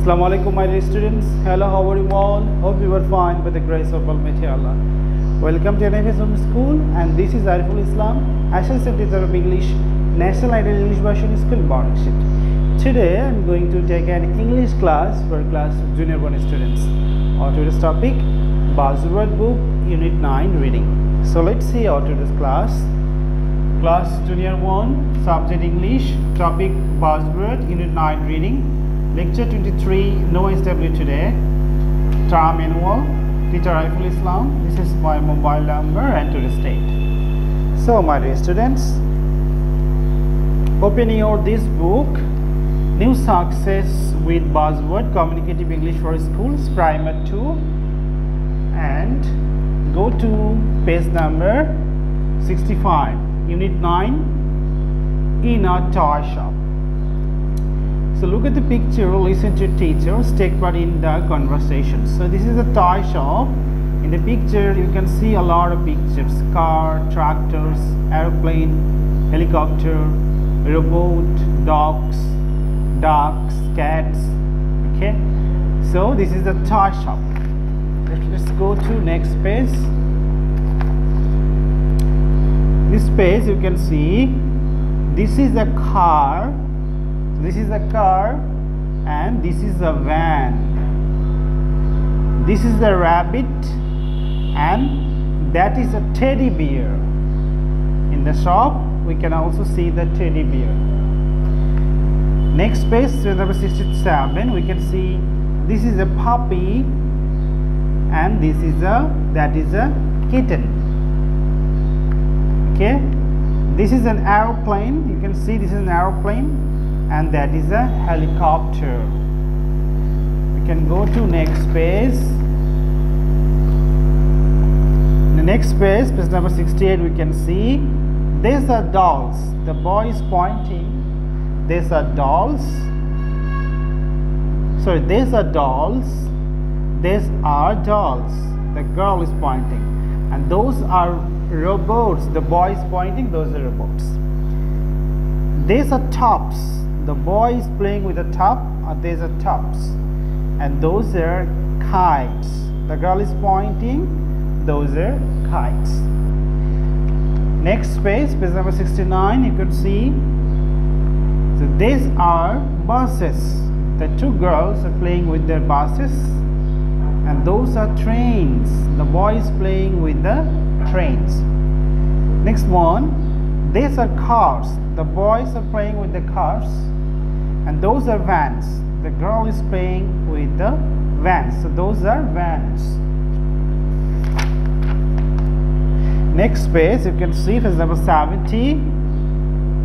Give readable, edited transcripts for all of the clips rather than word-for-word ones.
Assalamu alaikum, my dear students. Hello, how are you all? Hope you are fine by the grace of Almighty Allah. Welcome to NFS Home School, and this is Ariful Islam, Assistant Teacher of English, National Ideal English Version School, Morning Shift. Today, I am going to take an English class for class Junior 1 students. Our today's topic, Buzzword Book, Unit 9 Reading. So let's see our today's class. Class Junior 1, Subject English, Topic Buzzword, Unit 9 Reading. Lecture 23, No SW today. Term Annual, Teacher Ariful Islam. This is my mobile number and today's date. So my dear students, open this book, New Success with Buzzword, Communicative English for Schools, Primer 2, and go to page number 65, Unit 9, In a Toy Shop. So look at the picture, listen to teachers, take part in the conversation. So this is a toy shop. In the picture you can see a lot of pictures: car, tractors, airplane, helicopter, robot, dogs, ducks, cats. Okay, so this is the toy shop. Let's go to next page. This page you can see, this is a car. This is a car and this is a van. This is a rabbit and that is a teddy bear. In the shop we can also see the teddy bear. Next page, number 67, we can see this is a puppy and that is a kitten. Okay, this is an aeroplane. You can see this is an aeroplane and that is a helicopter. We can go to next page. In the next page, page number 68, we can see these are dolls. The boy is pointing. These are dolls. Sorry, these are dolls. These are dolls. The girl is pointing, and those are robots. The boy is pointing. Those are robots. These are tops. The boy is playing with a top. These are tops, and those are kites. The girl is pointing. Those are kites. Next page, page number 69, you can see. So these are buses. The two girls are playing with their buses, and those are trains. The boy is playing with the trains. Next one, these are cars. The boys are playing with the cars, and those are vans. The girl is playing with the vans. So those are vans. Next page, you can see page number 70.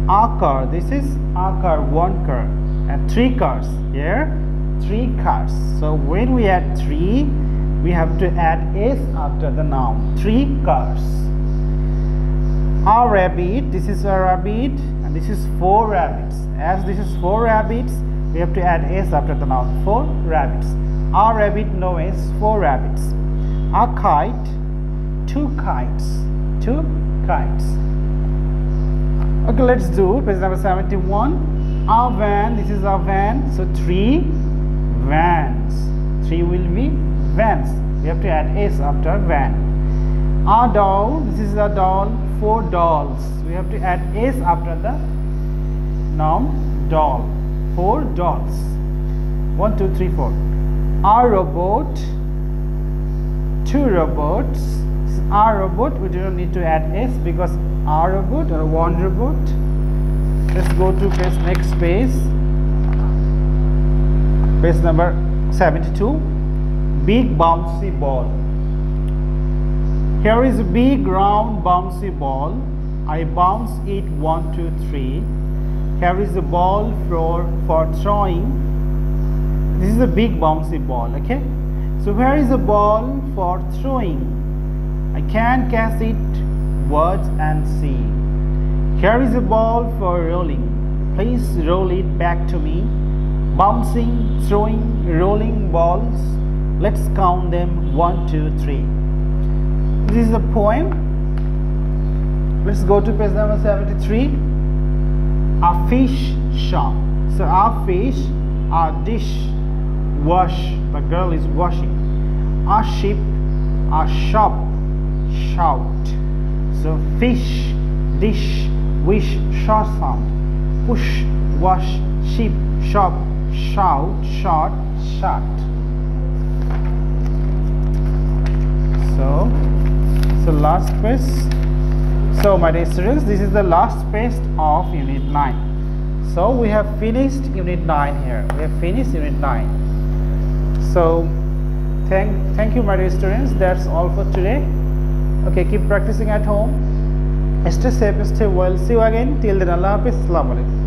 A car. This is a car, one car, and three cars. Here, three cars. So when we add three, we have to add s after the noun. Three cars. A rabbit. This is a rabbit, and this is four rabbits. As this is four rabbits, we have to add s after the noun. Four rabbits. A rabbit, no s. Four rabbits. A kite. Two kites. Two kites. Okay, let's do page number 71. A van. This is a van. So three vans. Three will be vans. We have to add s after van. A doll. This is a doll. Four dolls. We have to add s after the noun doll. Four dolls. 1, 2, 3, 4. A robot. Two robots. A robot, we do not need to add s because a robot or one robot. Let's go to next page. Page number 72. Big bouncy ball. Here is a big round bouncy ball. I bounce it 1, 2, 3. Here is a ball for throwing. This is a big bouncy ball. Okay, so where is a ball for throwing? I can catch it, watch and see. Here is a ball for rolling. Please roll it back to me. Bouncing, throwing, rolling balls. Let's count them 1, 2, 3. This is a poem. Let's go to page number 73. A fish shop. So a fish, a dish, wash, the girl is washing. A ship, a shop, shout. So fish, dish, wish, short sound. Push, wash, ship, shop, shout, short, shut. So last page. So my dear students, this is the last page of Unit 9. So we have finished Unit 9 here. We have finished Unit 9. So thank you my dear students. That's all for today. Okay, keep practicing at home. Stay safe, stay well. See you again. Till then, Allah Hafiz. Assalamu alaikum.